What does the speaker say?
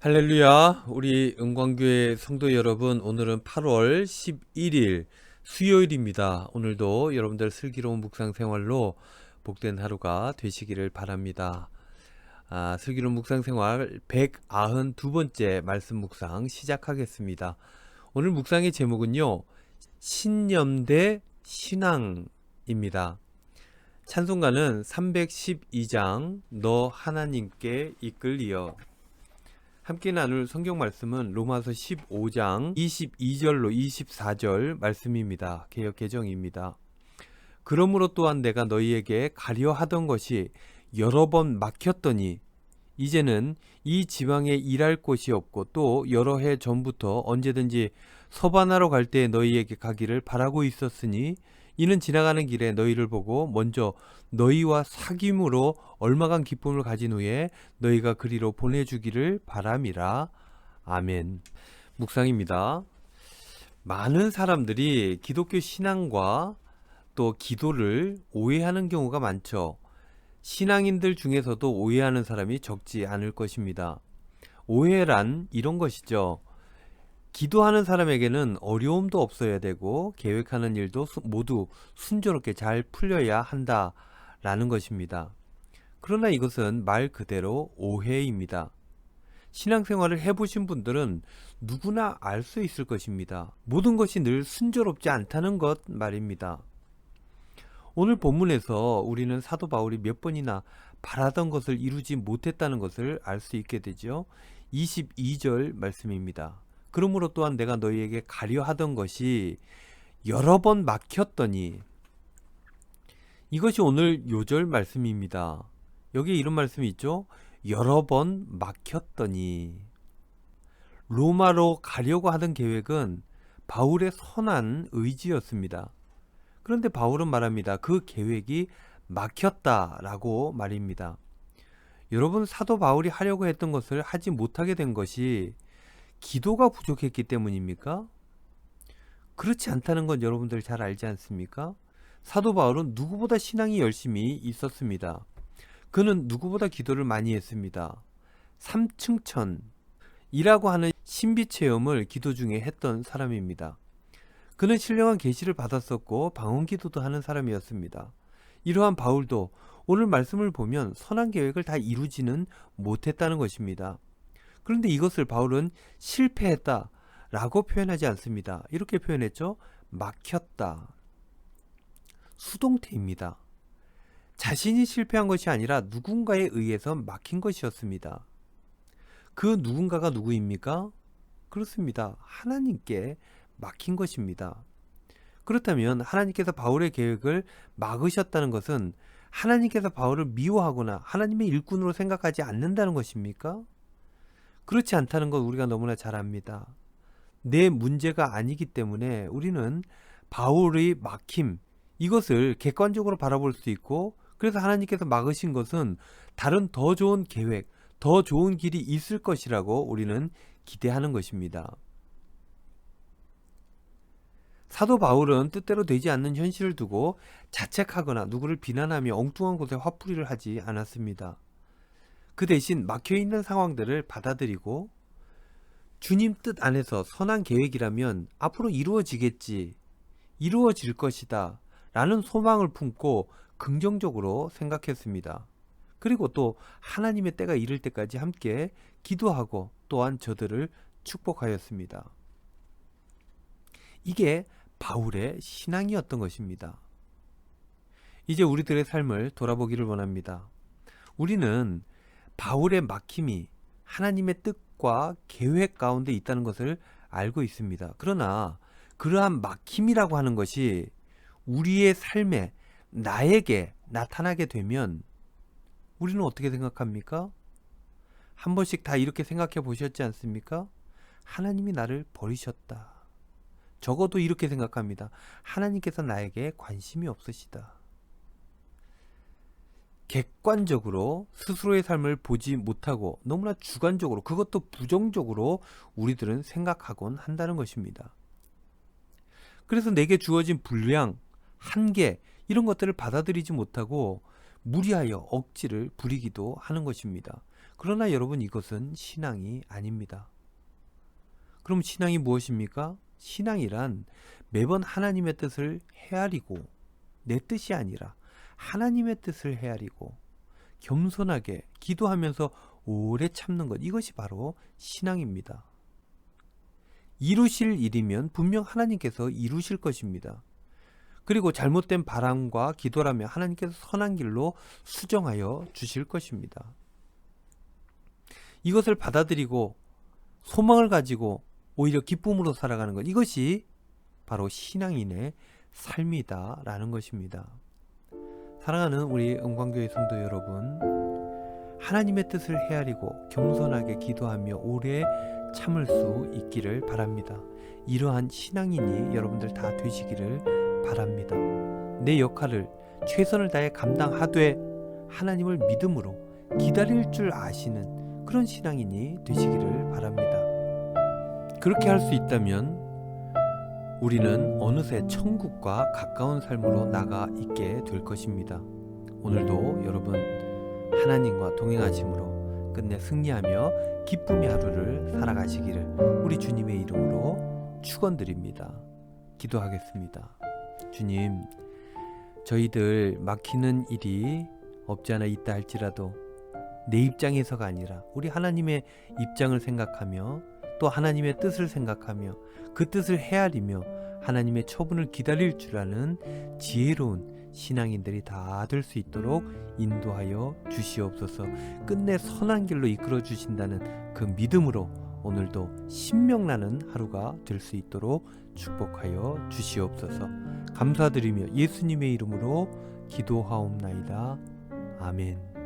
할렐루야, 우리 은광교회 성도 여러분, 오늘은 8월 11일 수요일입니다. 오늘도 여러분들 슬기로운 묵상 생활로 복된 하루가 되시기를 바랍니다. 슬기로운 묵상 생활 192번째 말씀 묵상 시작하겠습니다. 오늘 묵상의 제목은요, 신념 대 신앙입니다. 찬송가는 312장 너 하나님께 이끌리어. 함께 나눌 성경 말씀은 로마서 15장 22절로 24절 말씀입니다. 개역 개정입니다. 그러므로 또한 내가 너희에게 가려 하던 것이 여러 번 막혔더니 이제는 이 지방에 일할 곳이 없고 또 여러 해 전부터 언제든지 서반하러 갈 때 너희에게 가기를 바라고 있었으니 이는 지나가는 길에 너희를 보고 먼저 너희와 사귐으로 얼마간 기쁨을 가진 후에 너희가 그리로 보내주기를 바람이라. 아멘. 묵상입니다. 많은 사람들이 기독교 신앙과 또 기도를 오해하는 경우가 많죠. 신앙인들 중에서도 오해하는 사람이 적지 않을 것입니다. 오해란 이런 것이죠. 기도하는 사람에게는 어려움도 없어야 되고 계획하는 일도 모두 순조롭게 잘 풀려야 한다라는 것입니다. 그러나 이것은 말 그대로 오해입니다. 신앙생활을 해보신 분들은 누구나 알 수 있을 것입니다. 모든 것이 늘 순조롭지 않다는 것 말입니다. 오늘 본문에서 우리는 사도 바울이 몇 번이나 바라던 것을 이루지 못했다는 것을 알 수 있게 되죠. 22절 말씀입니다. 그러므로 또한 내가 너희에게 가려 하던 것이 여러 번 막혔더니, 이것이 오늘 요절 말씀입니다. 여기에 이런 말씀이 있죠. 여러 번 막혔더니. 로마로 가려고 하던 계획은 바울의 선한 의지였습니다. 그런데 바울은 말합니다. 그 계획이 막혔다라고 말입니다. 여러분, 사도 바울이 하려고 했던 것을 하지 못하게 된 것이 기도가 부족했기 때문입니까? 그렇지 않다는 건 여러분들 잘 알지 않습니까? 사도 바울은 누구보다 신앙이 열심히 있었습니다. 그는 누구보다 기도를 많이 했습니다. 삼층천이라고 하는 신비 체험을 기도 중에 했던 사람입니다. 그는 신령한 계시를 받았었고 방언 기도도 하는 사람이었습니다. 이러한 바울도 오늘 말씀을 보면 선한 계획을 다 이루지는 못했다는 것입니다. 그런데 이것을 바울은 실패했다 라고 표현하지 않습니다. 이렇게 표현했죠. 막혔다. 수동태입니다. 자신이 실패한 것이 아니라 누군가에 의해서 막힌 것이었습니다. 그 누군가가 누구입니까? 그렇습니다. 하나님께 막힌 것입니다. 그렇다면 하나님께서 바울의 계획을 막으셨다는 것은 하나님께서 바울을 미워하거나 하나님의 일꾼으로 생각하지 않는다는 것입니까? 그렇지 않다는 건 우리가 너무나 잘 압니다. 내 문제가 아니기 때문에 우리는 바울의 막힘, 이것을 객관적으로 바라볼 수 있고, 그래서 하나님께서 막으신 것은 다른 더 좋은 계획, 더 좋은 길이 있을 것이라고 우리는 기대하는 것입니다. 사도 바울은 뜻대로 되지 않는 현실을 두고 자책하거나 누구를 비난하며 엉뚱한 곳에 화풀이를 하지 않았습니다. 그 대신 막혀있는 상황들을 받아들이고 주님 뜻 안에서 선한 계획이라면 앞으로 이루어지겠지, 이루어질 것이다 라는 소망을 품고 긍정적으로 생각했습니다. 그리고 또 하나님의 때가 이를 때까지 함께 기도하고 또한 저들을 축복하였습니다. 이게 바울의 신앙이었던 것입니다. 이제 우리들의 삶을 돌아보기를 원합니다. 우리는 바울의 막힘이 하나님의 뜻과 계획 가운데 있다는 것을 알고 있습니다. 그러나 그러한 막힘이라고 하는 것이 우리의 삶에, 나에게 나타나게 되면 우리는 어떻게 생각합니까? 한 번씩 다 이렇게 생각해 보셨지 않습니까? 하나님이 나를 버리셨다. 적어도 이렇게 생각합니다. 하나님께서 나에게 관심이 없으시다. 객관적으로 스스로의 삶을 보지 못하고 너무나 주관적으로, 그것도 부정적으로 우리들은 생각하곤 한다는 것입니다. 그래서 내게 주어진 분량, 한계, 이런 것들을 받아들이지 못하고 무리하여 억지를 부리기도 하는 것입니다. 그러나 여러분, 이것은 신앙이 아닙니다. 그럼 신앙이 무엇입니까? 신앙이란 매번 하나님의 뜻을 헤아리고, 내 뜻이 아니라 하나님의 뜻을 헤아리고 겸손하게 기도하면서 오래 참는 것, 이것이 바로 신앙입니다. 이루실 일이면 분명 하나님께서 이루실 것입니다. 그리고 잘못된 바람과 기도라면 하나님께서 선한 길로 수정하여 주실 것입니다. 이것을 받아들이고 소망을 가지고 오히려 기쁨으로 살아가는 것, 이것이 바로 신앙인의 삶이다라는 것입니다. 사랑하는 우리 은광교회 성도 여러분, 하나님의 뜻을 헤아리고 겸손하게 기도하며 오래 참을 수 있기를 바랍니다. 이러한 신앙인이 여러분들 다 되시기를 바랍니다. 내 역할을 최선을 다해 감당하되 하나님을 믿음으로 기다릴 줄 아시는 그런 신앙인이 되시기를 바랍니다. 그렇게 할 수 있다면 우리는 어느새 천국과 가까운 삶으로 나가 있게 될 것입니다. 오늘도 여러분 하나님과 동행하심으로 끝내 승리하며 기쁨의 하루를 살아가시기를 우리 주님의 이름으로 축원드립니다. 기도하겠습니다. 주님, 저희들 막히는 일이 없지 않아 있다 할지라도 내 입장에서가 아니라 우리 하나님의 입장을 생각하며 또 하나님의 뜻을 생각하며 그 뜻을 헤아리며 하나님의 처분을 기다릴 줄 아는 지혜로운 신앙인들이 다 될 수 있도록 인도하여 주시옵소서. 끝내 선한 길로 이끌어 주신다는 그 믿음으로 오늘도 신명나는 하루가 될 수 있도록 축복하여 주시옵소서. 감사드리며 예수님의 이름으로 기도하옵나이다. 아멘.